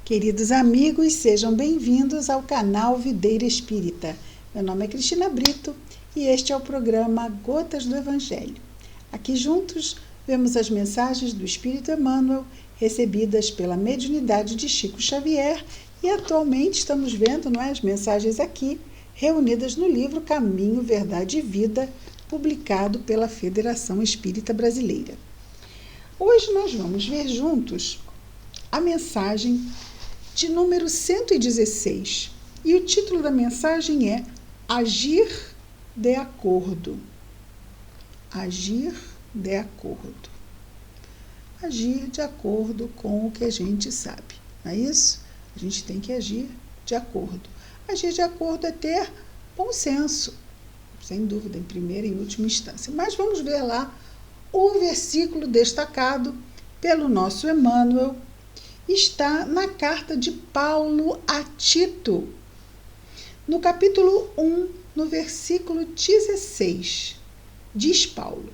Queridos amigos, sejam bem-vindos ao canal Videira Espírita. Meu nome é Cristina Brito e este é o programa Gotas do Evangelho. Aqui juntos vemos as mensagens do Espírito Emmanuel recebidas pela mediunidade de Chico Xavier e atualmente estamos vendo as mensagens aqui reunidas no livro Caminho, Verdade e Vida, publicado pela Federação Espírita Brasileira. Hoje nós vamos ver juntos a mensagem de número 116. E o título da mensagem é Agir de Acordo. Agir de acordo. Agir de acordo com o que a gente sabe. Não é isso? A gente tem que agir de acordo. Agir de acordo é ter bom senso, sem dúvida, em primeira e última instância. Mas vamos ver lá o versículo destacado pelo nosso Emmanuel. Está na carta de Paulo a Tito, no capítulo 1, no versículo 16, diz Paulo: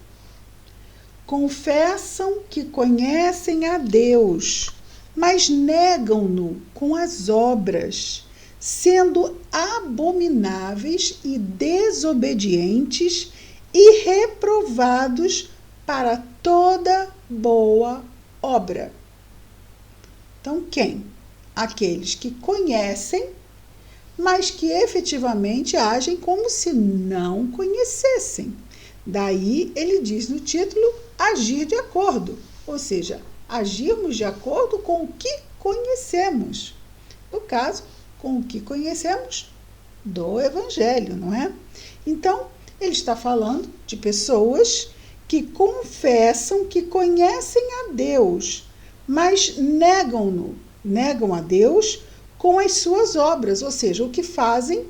confessam que conhecem a Deus, mas negam-no com as obras, sendo abomináveis e desobedientes e reprovados para toda boa obra. Então, quem? Aqueles que conhecem, mas que efetivamente agem como se não conhecessem. Daí, ele diz no título, agir de acordo. Ou seja, agirmos de acordo com o que conhecemos. No caso, com o que conhecemos do Evangelho, não é? Então, ele está falando de pessoas que confessam que conhecem a Deus, mas negam a Deus com as suas obras, ou seja, o que fazem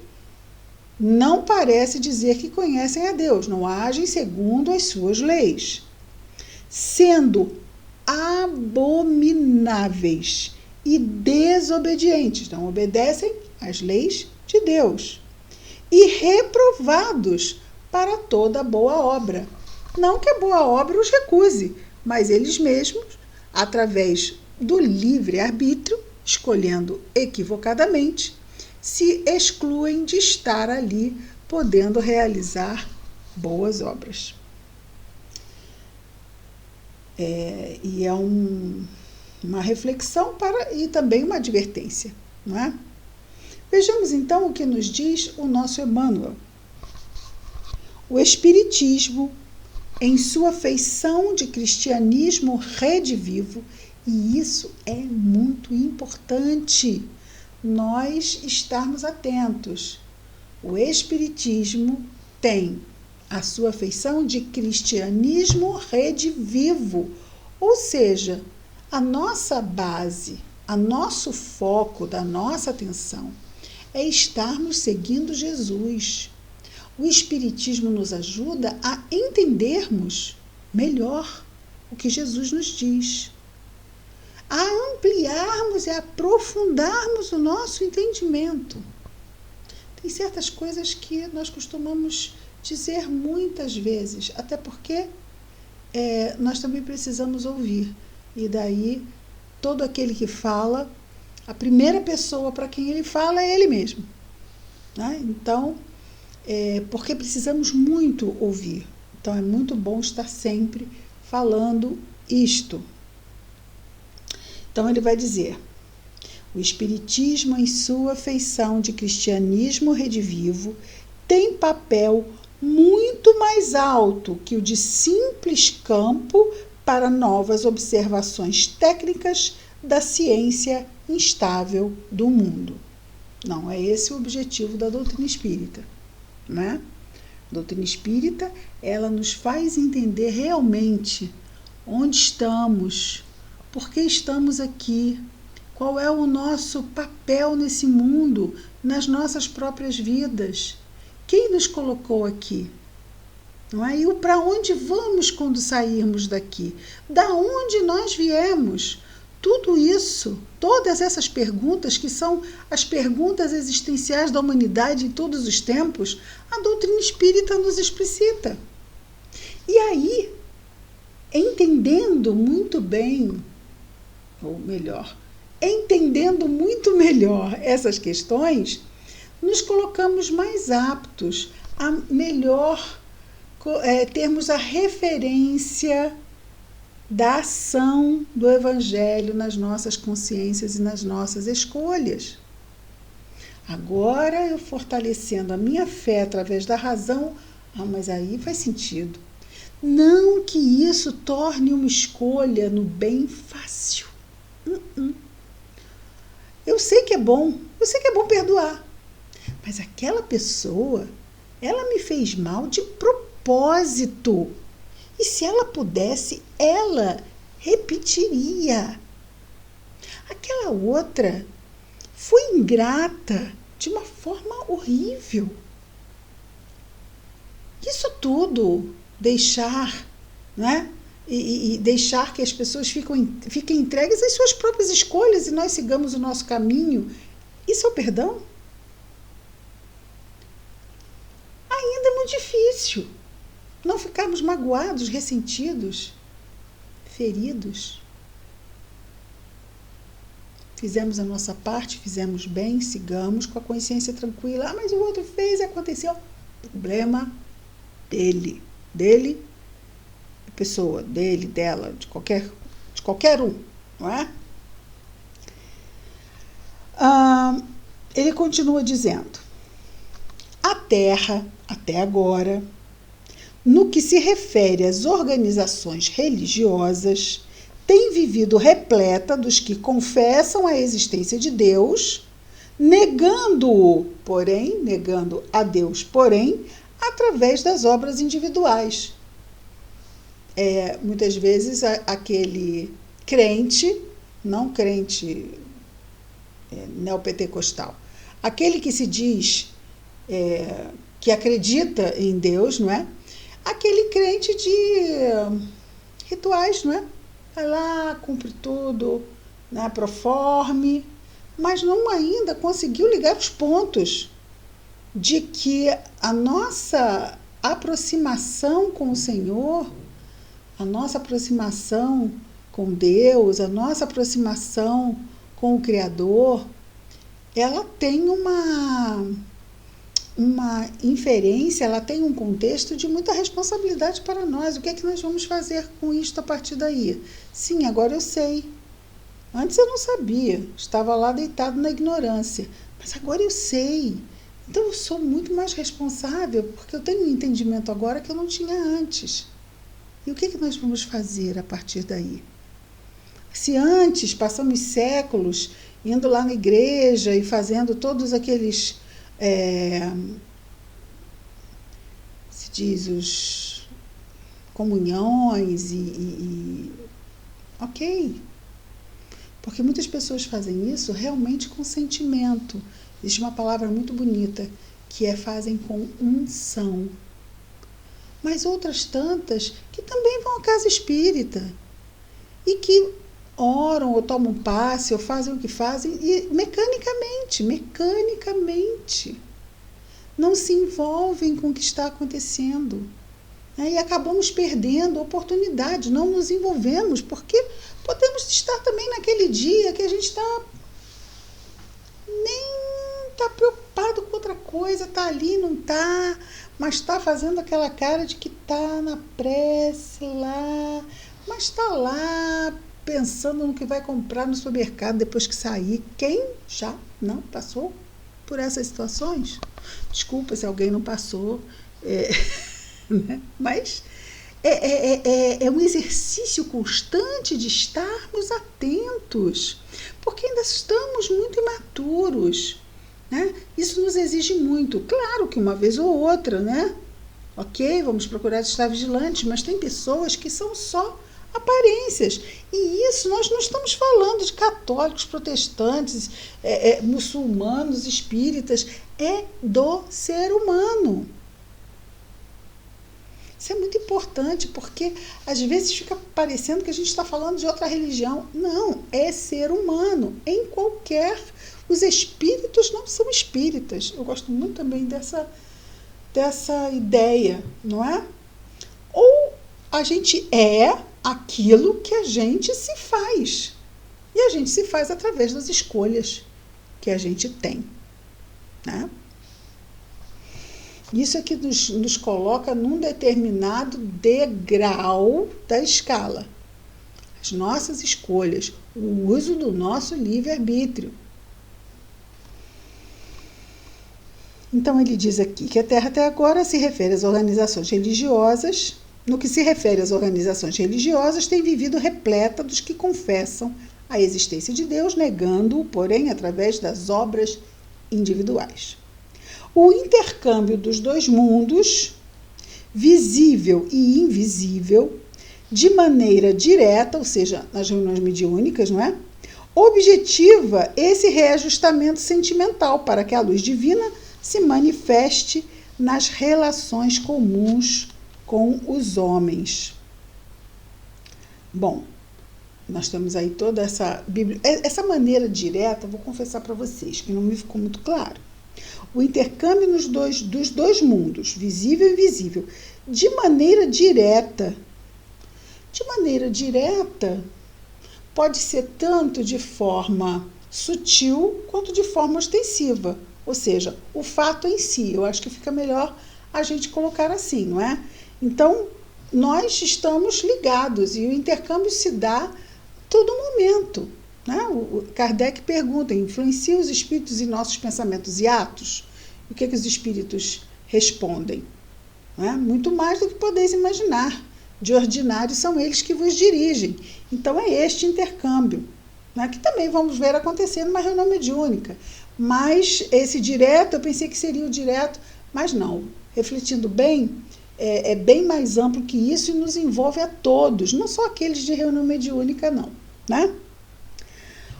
não parece dizer que conhecem a Deus, não agem segundo as suas leis, sendo abomináveis e desobedientes, não obedecem às leis de Deus, e reprovados para toda boa obra. Não que a boa obra os recuse, mas eles mesmos, através do livre-arbítrio, escolhendo equivocadamente, se excluem de estar ali, podendo realizar boas obras. E é uma reflexão e também uma advertência, não é? Vejamos então o que nos diz o nosso Emmanuel. O Espiritismo, em sua feição de cristianismo redivivo, e isso é muito importante nós estarmos atentos. O Espiritismo tem a sua feição de cristianismo redivivo, ou seja, a nossa base, o nosso foco da nossa atenção é estarmos seguindo Jesus. O Espiritismo nos ajuda a entendermos melhor o que Jesus nos diz, a ampliarmos e aprofundarmos o nosso entendimento. Tem certas coisas que nós costumamos dizer muitas vezes, até porque nós também precisamos ouvir. E daí, todo aquele que fala, a primeira pessoa para quem ele fala é ele mesmo, né? Então, porque precisamos muito ouvir. Então, é muito bom estar sempre falando isto. Então, ele vai dizer: o Espiritismo, em sua feição de cristianismo redivivo, tem papel muito mais alto que o de simples campo para novas observações técnicas da ciência instável do mundo. Não é esse o objetivo da doutrina espírita, né? A doutrina espírita, ela nos faz entender realmente onde estamos, por que estamos aqui, qual é o nosso papel nesse mundo, nas nossas próprias vidas, quem nos colocou aqui, não é? E para onde vamos quando sairmos daqui, da onde nós viemos. Tudo isso, todas essas perguntas, que são as perguntas existenciais da humanidade em todos os tempos, a doutrina espírita nos explicita. E aí, entendendo muito bem, ou melhor, entendendo muito melhor essas questões, nos colocamos mais aptos a melhor termos a referência da ação do Evangelho nas nossas consciências e nas nossas escolhas. Agora, eu fortalecendo a minha fé através da razão, mas aí faz sentido. Não que isso torne uma escolha no bem fácil. Eu sei que é bom perdoar. Mas aquela pessoa, ela me fez mal de propósito. E se ela pudesse, ela repetiria. Aquela outra foi ingrata de uma forma horrível. Isso tudo, deixar, né? E deixar que as pessoas fiquem entregues às suas próprias escolhas e nós sigamos o nosso caminho, isso é o perdão? Ainda é muito difícil. Não ficarmos magoados, ressentidos, feridos. Fizemos a nossa parte, fizemos bem, sigamos com a consciência tranquila. Mas o outro fez e aconteceu. Problema dele, da pessoa, dele, dela, de qualquer um, não é? Ele continua dizendo: a Terra, até agora, no que se refere às organizações religiosas, tem vivido repleta dos que confessam a existência de Deus, negando a Deus, porém, através das obras individuais. Muitas vezes aquele crente, não crente neopentecostal, aquele que se diz que acredita em Deus, não é? Aquele crente de rituais, não é? Vai lá, cumpre tudo, né, proforme, mas não ainda conseguiu ligar os pontos de que a nossa aproximação com o Senhor, a nossa aproximação com Deus, a nossa aproximação com o Criador, ela tem uma inferência, ela tem um contexto de muita responsabilidade para nós. O que é que nós vamos fazer com isto a partir daí? Sim, agora eu sei. Antes eu não sabia, estava lá deitado na ignorância, mas agora eu sei. Então eu sou muito mais responsável, porque eu tenho um entendimento agora que eu não tinha antes. E o que é que nós vamos fazer a partir daí? Se antes passamos séculos indo lá na igreja e fazendo todos aqueles se diz, os comunhões ok, porque muitas pessoas fazem isso realmente com sentimento. Existe uma palavra muito bonita que fazem com unção, mas outras tantas que também vão à casa espírita e que oram ou tomam passe ou fazem o que fazem e mecanicamente não se envolvem com o que está acontecendo, né? E acabamos perdendo oportunidades, não nos envolvemos, porque podemos estar também naquele dia que a gente nem está preocupado com outra coisa, está ali, não está, mas está fazendo aquela cara de que está na prece lá, mas está lá pensando no que vai comprar no supermercado depois que sair. Quem já não passou por essas situações? Desculpa se alguém não passou, né? Mas é um exercício constante de estarmos atentos, porque ainda estamos muito imaturos, né? Isso nos exige muito. Claro que uma vez ou outra, né? Ok, vamos procurar estar vigilantes, mas tem pessoas que são só aparências. E isso nós não estamos falando de católicos, protestantes, muçulmanos, espíritas, é do ser humano. Isso é muito importante, porque às vezes fica parecendo que a gente está falando de outra religião. Não, é ser humano, em qualquer... Os espíritos não são espíritas. Eu gosto muito também dessa ideia, não é? Ou a gente é aquilo que a gente se faz. E a gente se faz através das escolhas que a gente tem, né? Isso é que nos coloca num determinado degrau da escala. As nossas escolhas, o uso do nosso livre-arbítrio. Então ele diz aqui que a Terra até agora se refere às organizações religiosas. No que se refere às organizações religiosas, tem vivido repleta dos que confessam a existência de Deus, negando-o, porém, através das obras individuais. O intercâmbio dos dois mundos, visível e invisível, de maneira direta, ou seja, nas reuniões mediúnicas, não é? Objetiva esse reajustamento sentimental para que a luz divina se manifeste nas relações comuns com os homens. Bom, nós temos aí toda essa Bíblia. Essa maneira direta, vou confessar para vocês, que não me ficou muito claro. O intercâmbio dos dois mundos, visível e invisível, de maneira direta. De maneira direta, pode ser tanto de forma sutil quanto de forma ostensiva. Ou seja, o fato em si. Eu acho que fica melhor a gente colocar assim, não é? Então, nós estamos ligados e o intercâmbio se dá a todo momento. Né? O Kardec pergunta, influenciam os espíritos em nossos pensamentos e atos? O que os espíritos respondem? Não é? Muito mais do que podeis imaginar. De ordinário são eles que vos dirigem. Então é este intercâmbio, né? Que também vamos ver acontecer numa reunião mediúnica. Mas esse direto, eu pensei que seria o direto, mas não. Refletindo bem, é bem mais amplo que isso e nos envolve a todos, não só aqueles de reunião mediúnica, não. Né?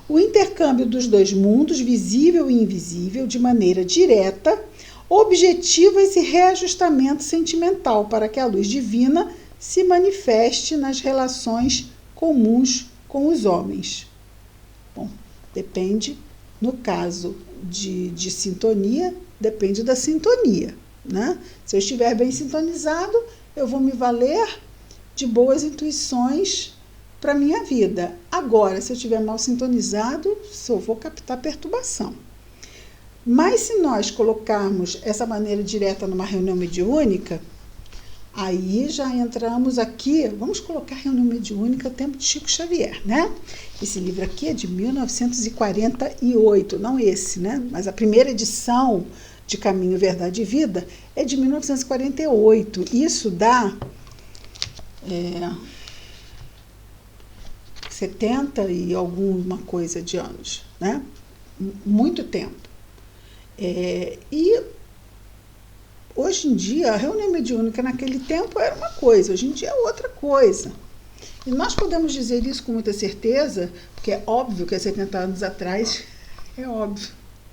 O intercâmbio dos dois mundos, visível e invisível, de maneira direta, objetiva esse reajustamento sentimental para que a luz divina se manifeste nas relações comuns com os homens. Bom, depende, no caso de sintonia, depende da sintonia. Né? Se eu estiver bem sintonizado, eu vou me valer de boas intuições para a minha vida. Agora, se eu estiver mal sintonizado, só vou captar perturbação. Mas se nós colocarmos essa maneira direta numa reunião mediúnica, aí já entramos aqui, vamos colocar reunião mediúnica tempo de Chico Xavier, né? Esse livro aqui é de 1948, não esse, né? Mas a primeira edição de Caminho, Verdade e Vida é de 1948. Isso dá 70 e alguma coisa de anos, né? Muito tempo. E hoje em dia, a reunião mediúnica naquele tempo era uma coisa, hoje em dia é outra coisa. E nós podemos dizer isso com muita certeza, porque é óbvio que há 70 anos atrás,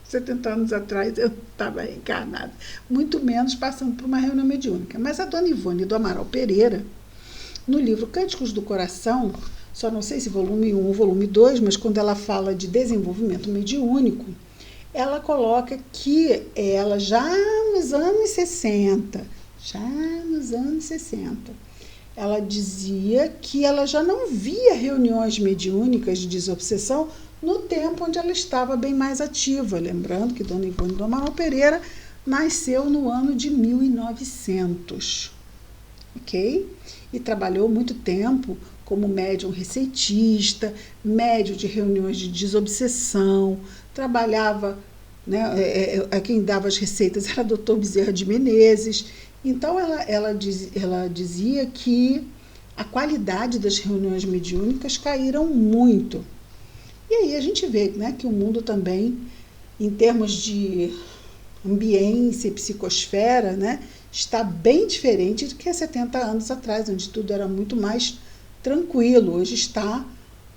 70 anos atrás eu estava reencarnada, muito menos passando por uma reunião mediúnica. Mas a dona Ivone do Amaral Pereira, no livro Cânticos do Coração, só não sei se volume 1 ou volume 2, mas quando ela fala de desenvolvimento mediúnico, ela coloca que ela já nos anos 60, ela dizia que ela já não via reuniões mediúnicas de desobsessão no tempo onde ela estava bem mais ativa. Lembrando que Dona Ivone do Amaral Pereira nasceu no ano de 1900, ok? E trabalhou muito tempo como médium receitista, médium de reuniões de desobsessão, trabalhava, né, quem dava as receitas era o Dr. Bezerra de Menezes. Então, ela dizia que a qualidade das reuniões mediúnicas caíram muito. E aí a gente vê, né, que o mundo também, em termos de ambiência e psicosfera, né, está bem diferente do que há 70 anos atrás, onde tudo era muito mais tranquilo. Hoje está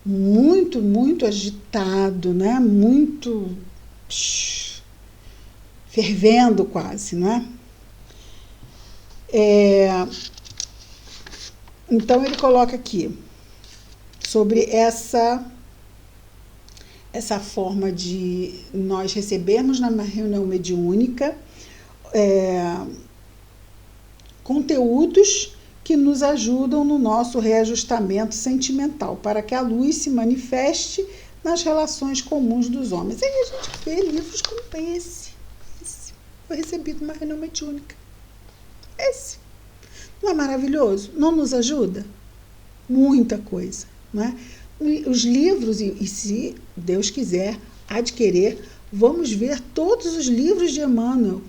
muito, muito agitado, né, muito fervendo quase, né? Então ele coloca aqui sobre essa forma de nós recebermos na reunião mediúnica conteúdos que nos ajudam no nosso reajustamento sentimental, para que a luz se manifeste nas relações comuns dos homens. Aí a gente vê livros como esse. Foi recebido uma renoma mediúnica. Esse. Não é maravilhoso? Não nos ajuda? Muita coisa, não é? Os livros, e se Deus quiser adquirir, vamos ver todos os livros de Emmanuel.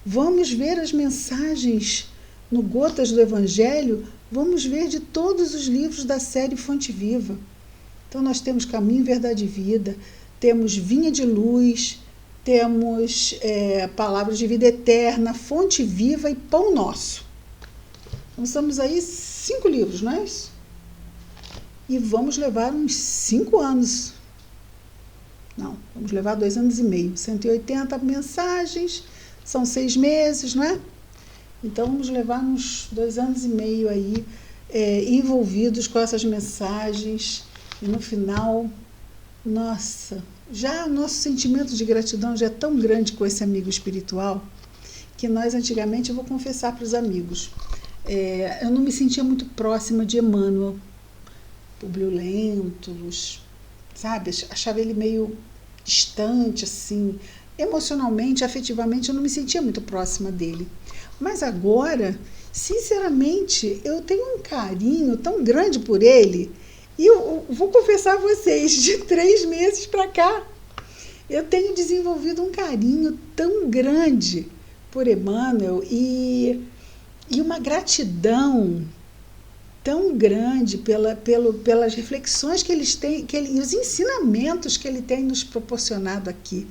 Vamos ver as mensagens no Gotas do Evangelho, vamos ver de todos os livros da série Fonte Viva. Então nós temos Caminho, Verdade e Vida, temos Vinha de Luz, temos Palavras de Vida Eterna, Fonte Viva e Pão Nosso. Então estamos aí 5 livros, não é isso? E vamos levar uns 5 anos. Não, vamos levar 2 anos e meio. 180 mensagens, são 6 meses, não é? Então vamos levar uns 2 anos e meio aí envolvidos com essas mensagens. E no final, nossa, já o nosso sentimento de gratidão já é tão grande com esse amigo espiritual, que nós antigamente, eu vou confessar para os amigos, eu não me sentia muito próxima de Emmanuel, Publio Lentulus, sabe? Achava ele meio distante, assim, emocionalmente, afetivamente, eu não me sentia muito próxima dele. Mas agora, sinceramente, eu tenho um carinho tão grande por ele. E eu vou confessar a vocês, de 3 meses para cá, eu tenho desenvolvido um carinho tão grande por Emmanuel e uma gratidão tão grande pelas reflexões que eles têm, e os ensinamentos que ele tem nos proporcionado aqui,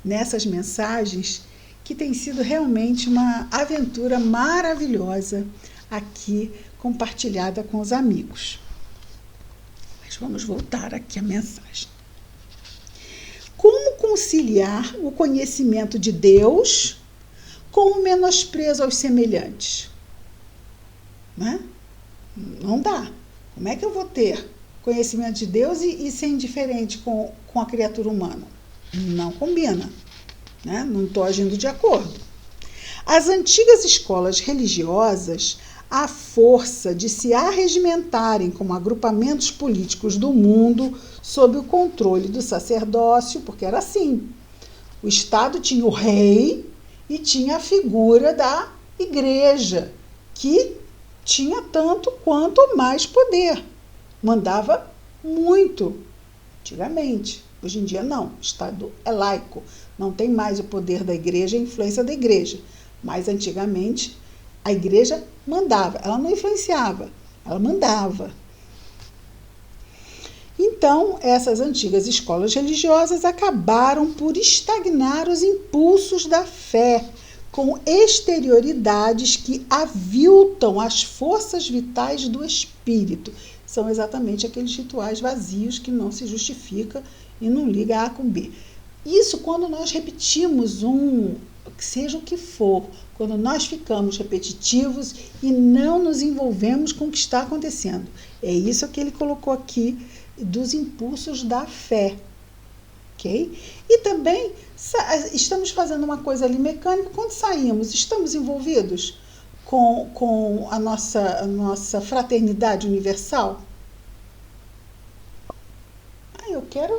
nessas mensagens, que tem sido realmente uma aventura maravilhosa aqui, compartilhada com os amigos. Vamos voltar aqui à mensagem. Como conciliar o conhecimento de Deus com o menosprezo aos semelhantes? Não dá. Como é que eu vou ter conhecimento de Deus e ser indiferente com a criatura humana? Não combina. Não estou agindo de acordo. As antigas escolas religiosas, à força de se arregimentarem como agrupamentos políticos do mundo sob o controle do sacerdócio, porque era assim, o Estado tinha o rei e tinha a figura da igreja, que tinha tanto quanto mais poder, mandava muito, antigamente. Hoje em dia não, o Estado é laico, não tem mais o poder da igreja e a influência da igreja, mas antigamente a igreja mandava, ela não influenciava, ela mandava. Então, essas antigas escolas religiosas acabaram por estagnar os impulsos da fé, com exterioridades que aviltam as forças vitais do espírito. São exatamente aqueles rituais vazios que não se justifica e não liga A com B. Isso quando nós repetimos seja o que for, quando nós ficamos repetitivos e não nos envolvemos com o que está acontecendo. É isso que ele colocou aqui dos impulsos da fé. Okay? E também estamos fazendo uma coisa ali mecânica, quando saímos, estamos envolvidos com a nossa fraternidade universal? Eu quero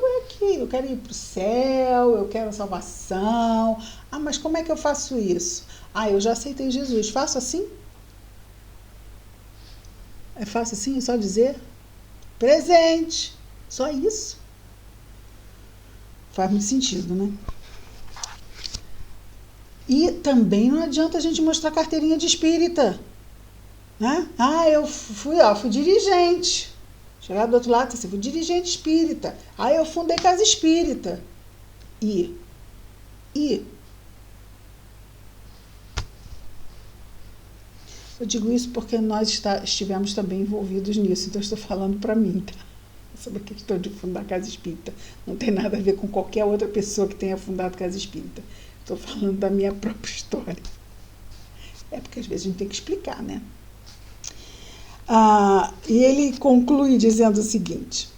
ir para o céu, eu quero salvação. Mas como é que eu faço isso? Eu já aceitei Jesus. Faço assim? É fácil assim? É só dizer? Presente. Só isso. Faz muito sentido, né? E também não adianta a gente mostrar carteirinha de espírita. Né? Eu fui dirigente. Chegar do outro lado, assim, fui dirigente espírita. Eu fundei casa espírita. E eu digo isso porque nós estivemos também envolvidos nisso, então eu estou falando para mim, tá? Sobre a questão de fundar casa espírita. Não tem nada a ver com qualquer outra pessoa que tenha fundado casa espírita. Estou falando da minha própria história. Porque às vezes a gente tem que explicar, né? E ele conclui dizendo o seguinte: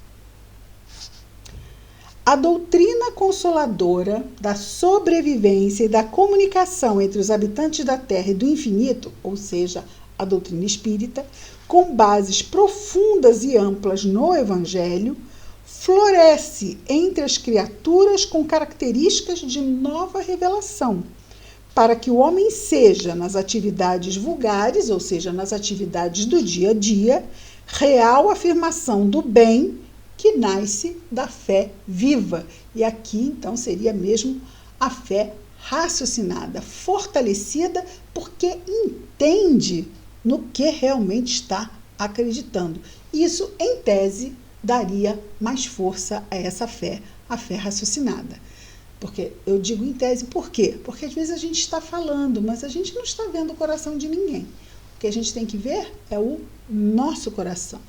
a doutrina consoladora da sobrevivência e da comunicação entre os habitantes da Terra e do infinito, ou seja, a doutrina espírita, com bases profundas e amplas no Evangelho, floresce entre as criaturas com características de nova revelação, para que o homem seja, nas atividades vulgares, ou seja, nas atividades do dia a dia, real afirmação do bem que nasce da fé viva. E aqui, então, seria mesmo a fé raciocinada, fortalecida, porque entende no que realmente está acreditando. Isso, em tese, daria mais força a essa fé, a fé raciocinada. Porque eu digo em tese, por quê? Porque às vezes a gente está falando, mas a gente não está vendo o coração de ninguém. O que a gente tem que ver é o nosso coração.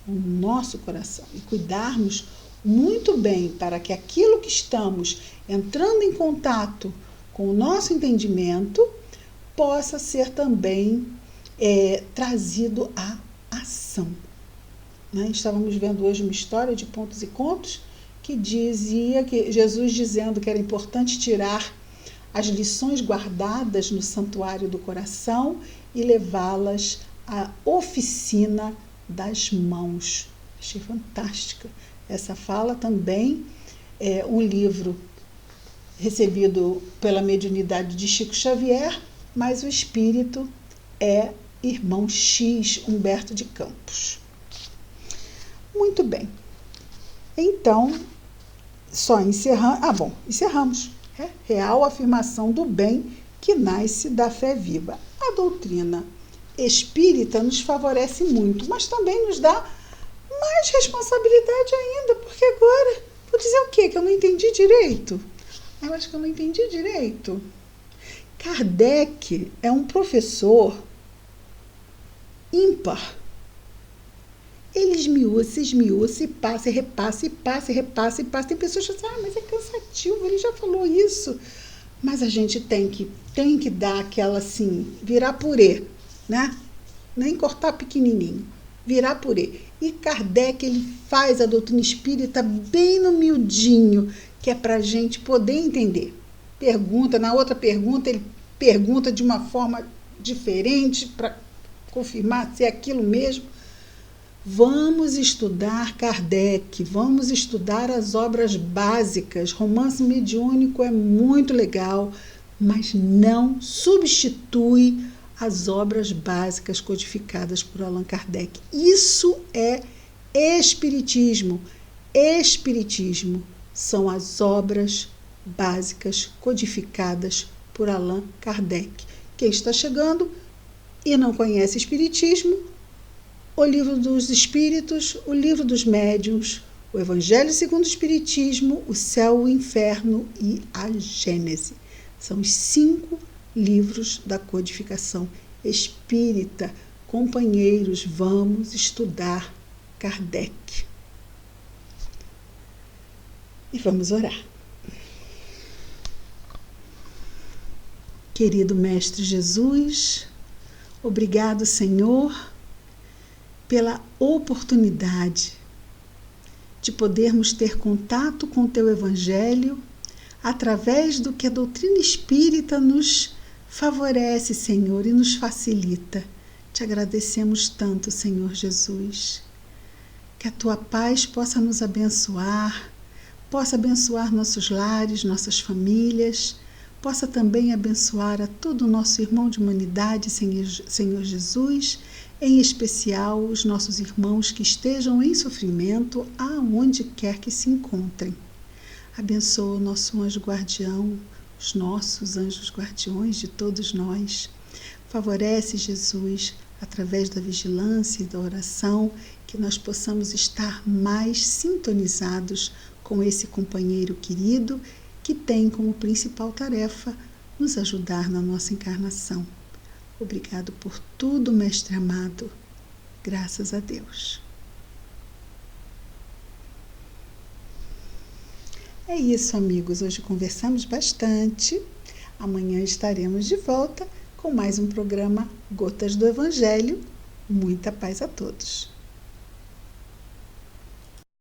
O nosso coração. E cuidarmos muito bem para que aquilo que estamos entrando em contato com o nosso entendimento possa ser também trazido à ação. Né? Estávamos vendo hoje uma história de Pontos e Contos que dizia que Jesus dizendo que era importante tirar as lições guardadas no santuário do coração e levá-las à oficina das mãos. Achei fantástica essa fala. Também um livro recebido pela mediunidade de Chico Xavier, mas o espírito é Irmão X, Humberto de Campos. Muito bem. Então, só encerrando. Encerramos. Real afirmação do bem que nasce da fé viva. A doutrina espírita nos favorece muito, mas também nos dá mais responsabilidade ainda, porque agora, vou dizer o quê? Que eu não entendi direito? Eu acho que eu não entendi direito. Kardec é um professor ímpar. Ele esmiuça, e passa, e repassa, e passa, e repassa, e passa. Tem pessoas que dizem, mas é cansativo, ele já falou isso. Mas a gente tem que dar aquela assim, virar purê, né? Nem cortar pequenininho, virar purê. E Kardec, ele faz a doutrina espírita bem no miudinho, que é para a gente poder entender. Na outra pergunta, ele pergunta de uma forma diferente para confirmar se é aquilo mesmo. Vamos estudar Kardec, vamos estudar as obras básicas. Romance mediúnico é muito legal, mas não substitui as obras básicas codificadas por Allan Kardec. Isso é espiritismo. Espiritismo são as obras básicas codificadas por Allan Kardec. Quem está chegando e não conhece espiritismo, o Livro dos Espíritos, o Livro dos Médiuns, o Evangelho segundo o Espiritismo, o Céu, o Inferno e a Gênese. São os 5 livros da codificação espírita. Companheiros, vamos estudar Kardec. E vamos orar. Querido Mestre Jesus, obrigado, Senhor, pela oportunidade de podermos ter contato com o Teu Evangelho através do que a doutrina espírita nos favorece, Senhor, e nos facilita. Te agradecemos tanto, Senhor Jesus. Que a Tua paz possa nos abençoar, possa abençoar nossos lares, nossas famílias, possa também abençoar a todo o nosso irmão de humanidade, Senhor Jesus, em especial os nossos irmãos que estejam em sofrimento, aonde quer que se encontrem. Abençoa o nosso anjo guardião, os nossos anjos guardiões de todos nós. Favorece, Jesus, através da vigilância e da oração, que nós possamos estar mais sintonizados com esse companheiro querido que tem como principal tarefa nos ajudar na nossa encarnação. Obrigado por tudo, Mestre amado. Graças a Deus. É isso, amigos. Hoje conversamos bastante. Amanhã estaremos de volta com mais um programa Gotas do Evangelho. Muita paz a todos.